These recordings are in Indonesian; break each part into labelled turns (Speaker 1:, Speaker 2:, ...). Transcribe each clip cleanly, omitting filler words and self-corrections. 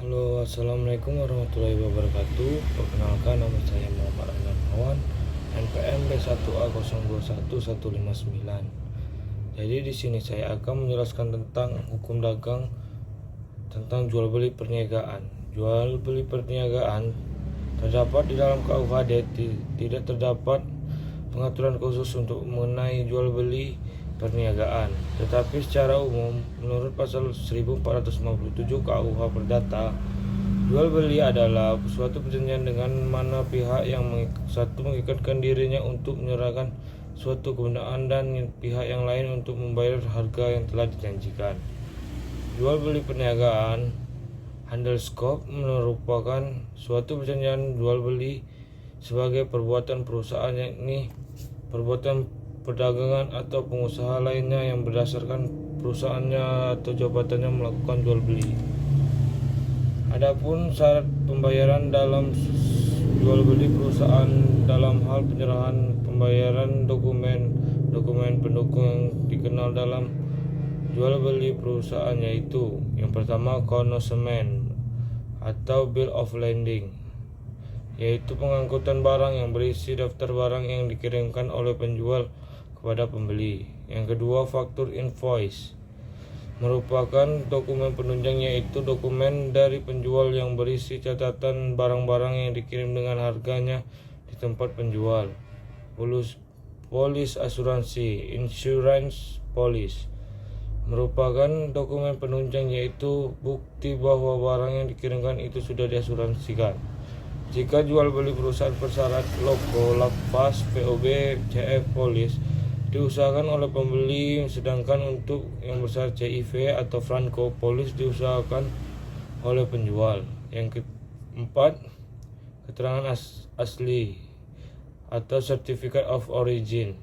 Speaker 1: Halo, assalamualaikum warahmatullahi wabarakatuh. Perkenalkan, nama saya Muhammad Anwar, NPM B1A021159. Jadi di sini saya akan menjelaskan tentang hukum dagang, tentang jual beli perniagaan. Jual beli perniagaan terdapat di dalam KUHD, tidak terdapat pengaturan khusus untuk mengenai jual beli perniagaan. Tetapi secara umum, menurut pasal 1457 KUH Perdata, jual beli adalah suatu perjanjian dengan mana pihak yang satu mengikatkan dirinya untuk menyerahkan suatu kebenaran dan pihak yang lain untuk membayar harga yang telah dijanjikan. Jual beli perniagaan Handelscoop merupakan suatu perjanjian jual beli sebagai perbuatan perusahaan, yakni perbuatan perdagangan atau pengusaha lainnya yang berdasarkan perusahaannya atau jabatannya melakukan jual beli. Adapun syarat pembayaran dalam jual beli perusahaan dalam hal penyerahan pembayaran dokumen pendukung yang dikenal dalam jual beli perusahaan, yaitu yang pertama konosimen atau bill of lading, yaitu pengangkutan barang yang berisi daftar barang yang dikirimkan oleh penjual kepada pembeli. Yang kedua, faktur invoice merupakan dokumen penunjang, yaitu dokumen dari penjual yang berisi catatan barang-barang yang dikirim dengan harganya di tempat penjual. Polis asuransi, insurance police, merupakan dokumen penunjang, yaitu bukti bahwa barang yang dikirimkan itu sudah diasuransikan. Jika jual beli perusahaan bersyarat logo, lafaz, POB, CF, polis diusahakan oleh pembeli, sedangkan untuk yang bersyarat CIV atau Franco, polis diusahakan oleh penjual. Yang keempat, keterangan asli atau certificate of origin,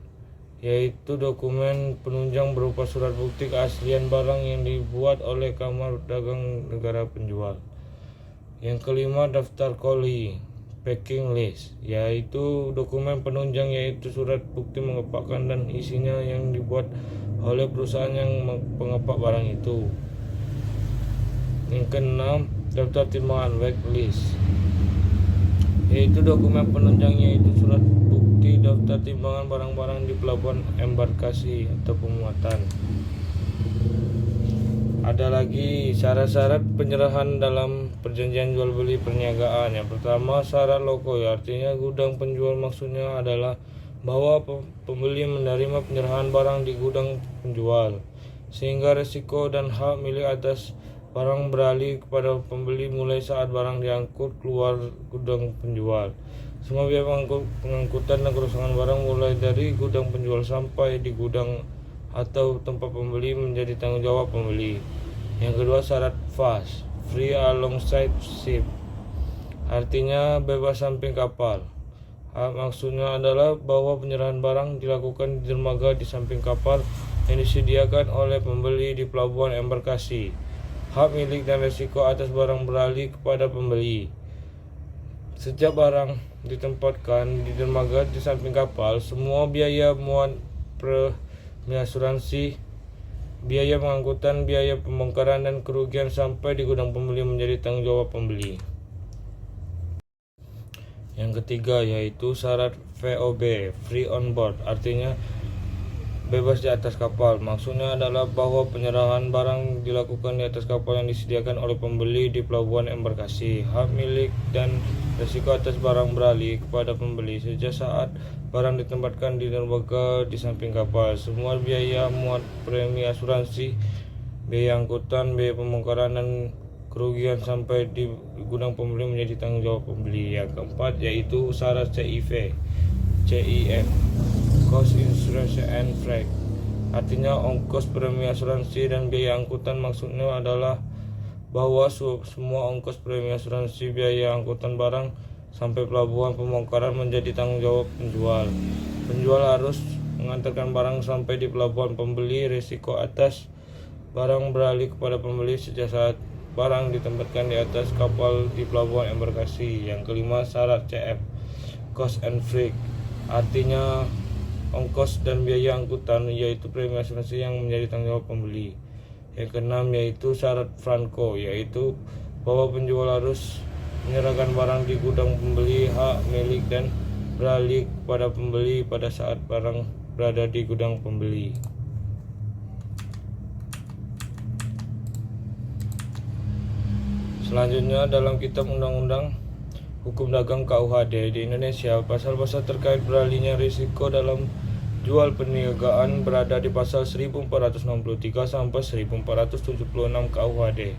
Speaker 1: yaitu dokumen penunjang berupa surat bukti keaslian barang yang dibuat oleh Kamar Dagang negara penjual. Yang kelima, daftar KOLI, packing list, yaitu dokumen penunjang, yaitu surat bukti mengepakkan dan isinya yang dibuat oleh perusahaan yang pengepak barang itu. Yang keenam, daftar timbangan, weight list, yaitu dokumen penunjang, yaitu surat bukti daftar timbangan barang-barang di pelabuhan embarkasi atau pemuatan. Ada lagi syarat-syarat penyerahan dalam perjanjian jual beli perniagaan. Yang pertama, syarat logo, artinya gudang penjual, maksudnya adalah bahwa pembeli menerima penyerahan barang di gudang penjual, sehingga resiko dan hak milik atas barang beralih kepada pembeli mulai saat barang diangkut keluar gudang penjual. Semua biaya pengangkutan dan kerusakan barang mulai dari gudang penjual sampai di gudang atau tempat pembeli menjadi tanggung jawab pembeli. Yang kedua, syarat fast, free alongside ship, artinya bebas samping kapal. Maksudnya adalah bahwa penyerahan barang dilakukan di dermaga di samping kapal yang disediakan oleh pembeli di pelabuhan embarkasi. Hak milik dan resiko atas barang beralih kepada pembeli. Setiap barang ditempatkan di dermaga di samping kapal, semua biaya muat asuransi, biaya pengangkutan, biaya pembongkaran dan kerugian sampai di gudang pembeli menjadi tanggung jawab pembeli. Yang ketiga, yaitu syarat VOB, free on board, artinya bebas di atas kapal. Maksudnya adalah bahwa penyerahan barang dilakukan di atas kapal yang disediakan oleh pembeli di pelabuhan embarkasi. Hak milik dan resiko atas barang beralih kepada pembeli sejak saat barang ditempatkan di dermaga di samping kapal. Semua biaya muat premi asuransi, biaya angkutan, biaya pembongkaran dan kerugian sampai di gudang pembeli menjadi tanggung jawab pembeli. Yang keempat, yaitu syarat CIV, CIF, cost insurance and freight, artinya ongkos premi asuransi dan biaya angkutan. Maksudnya adalah bahwa semua ongkos premi asuransi, biaya angkutan barang sampai pelabuhan pembongkaran menjadi tanggung jawab penjual. Penjual harus mengantarkan barang sampai di pelabuhan pembeli. Risiko atas barang beralih kepada pembeli sejak saat barang ditempatkan di atas kapal di pelabuhan embarkasi. Yang kelima, syarat CF, cost and freight, artinya ongkos dan biaya angkutan, yaitu premi asuransi yang menjadi tanggung jawab pembeli. Yang keenam, yaitu syarat Franco, yaitu bahwa penjual harus menyerahkan barang di gudang pembeli, hak milik dan beralih kepada pembeli pada saat barang berada di gudang pembeli. Selanjutnya, dalam Kitab Undang-Undang Hukum Dagang KUHD di Indonesia, pasal-pasal terkait beralihnya risiko dalam jual perniagaan berada di pasal 1463 sampai 1476 KUHD.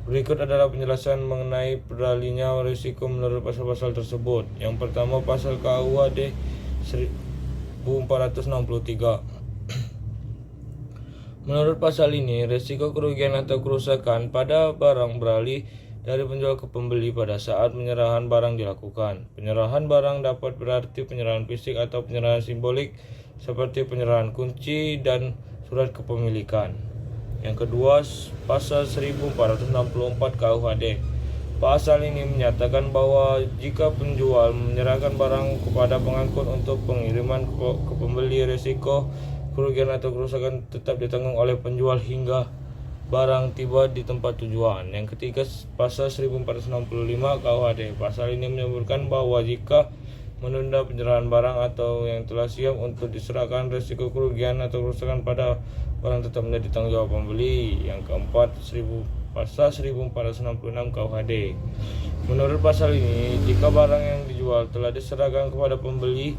Speaker 1: Berikut adalah penjelasan mengenai beralihnya risiko menurut pasal-pasal tersebut. Yang pertama, pasal KUHD 1463. Menurut pasal ini, risiko kerugian atau kerusakan pada barang beralih dari penjual ke pembeli pada saat penyerahan barang dilakukan. Penyerahan barang dapat berarti penyerahan fisik atau penyerahan simbolik seperti penyerahan kunci dan surat kepemilikan. Yang kedua, pasal 1464 KUHD. Pasal ini menyatakan bahwa jika penjual menyerahkan barang kepada pengangkut untuk pengiriman ke pembeli, risiko kerugian atau kerusakan tetap ditanggung oleh penjual hingga barang tiba di tempat tujuan. Yang ketiga, pasal 1465 KUHD. Pasal ini menyebutkan bahwa jika menunda penyerahan barang atau yang telah siap untuk diserahkan, risiko kerugian atau kerusakan pada barang tetap menjadi tanggung jawab pembeli. Yang keempat, pasal 1466 KUHD. Menurut pasal ini, jika barang yang dijual telah diserahkan kepada pembeli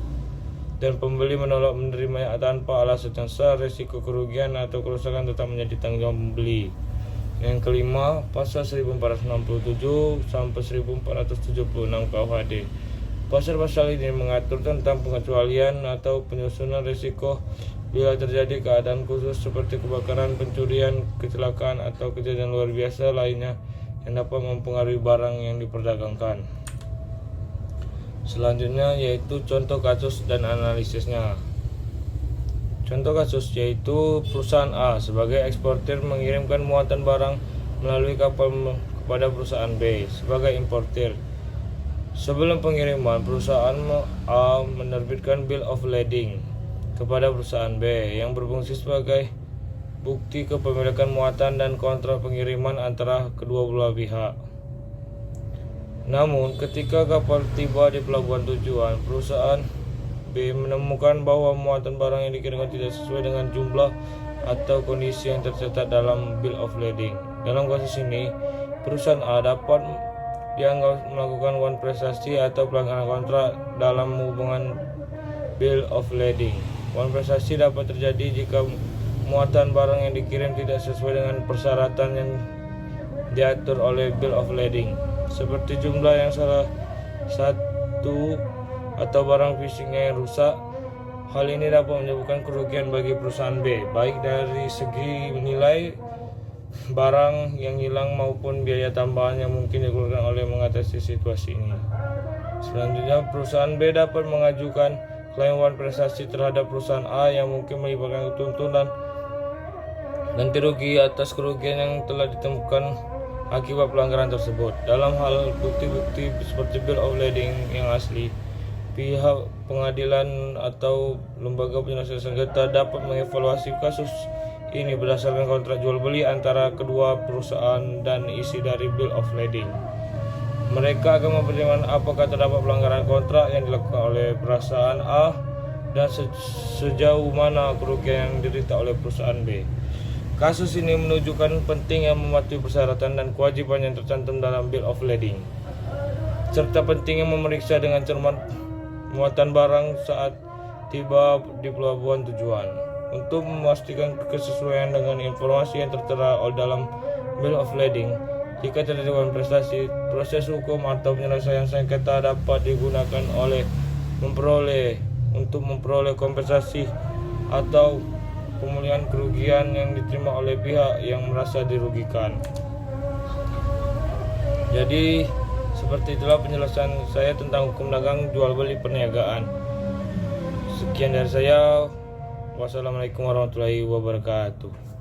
Speaker 1: dan pembeli menolak menerimanya tanpa alasan yang sah, risiko kerugian atau kerusakan tetap menjadi tanggung jawab pembeli. Yang kelima, pasal 1467 sampai 1476 KUHD. Pasal-pasal ini mengatur tentang pengecualian atau penyusunan risiko bila terjadi keadaan khusus seperti kebakaran, pencurian, kecelakaan, atau kejadian luar biasa lainnya yang dapat mempengaruhi barang yang diperdagangkan. Selanjutnya yaitu contoh kasus dan analisisnya. Contoh kasus yaitu perusahaan A sebagai eksportir mengirimkan muatan barang melalui kapal kepada perusahaan B sebagai importir. Sebelum pengiriman, perusahaan A menerbitkan bill of lading kepada perusahaan B yang berfungsi sebagai bukti kepemilikan muatan dan kontrak pengiriman antara kedua belah pihak. Namun, ketika kapal tiba di pelabuhan tujuan, perusahaan B menemukan bahwa muatan barang yang dikirimkan tidak sesuai dengan jumlah atau kondisi yang tercatat dalam bill of lading. Dalam kasus ini, perusahaan A dapat dianggap melakukan wan prestasi atau pelanggaran kontrak dalam hubungan bill of lading. Wan prestasi dapat terjadi jika muatan barang yang dikirim tidak sesuai dengan persyaratan yang diatur oleh bill of lading, seperti jumlah yang salah satu atau barang fisiknya yang rusak. Hal ini dapat menyebabkan kerugian bagi perusahaan B, baik dari segi nilai barang yang hilang maupun biaya tambahan yang mungkin dikeluarkan oleh mengatasi situasi ini. Selanjutnya, perusahaan B dapat mengajukan klaim wan prestasi terhadap perusahaan A yang mungkin melibatkan tuntutan ganti rugi atas kerugian yang telah ditemukan akibat pelanggaran tersebut. Dalam hal bukti-bukti seperti bill of lading yang asli, pihak pengadilan atau lembaga penyelesaian sengketa dapat mengevaluasi kasus ini berdasarkan kontrak jual beli antara kedua perusahaan dan isi dari bill of lading. Mereka akan mempertimbangkan apakah terdapat pelanggaran kontrak yang dilakukan oleh perusahaan A dan sejauh mana kerugian yang diderita oleh perusahaan B. Kasus ini menunjukkan pentingnya mematuhi persyaratan dan kewajiban yang tercantum dalam bill of lading, serta pentingnya memeriksa dengan cermat muatan barang saat tiba di pelabuhan tujuan untuk memastikan kesesuaian dengan informasi yang tertera dalam bill of lading. Jika terjadi wan prestasi, proses hukum atau penyelesaian sengketa dapat digunakan untuk memperoleh kompensasi atau pemulihan kerugian yang diterima oleh pihak yang merasa dirugikan. Jadi seperti itulah penjelasan saya tentang hukum dagang jual beli perniagaan. Sekian dari saya. Wassalamualaikum warahmatullahi wabarakatuh.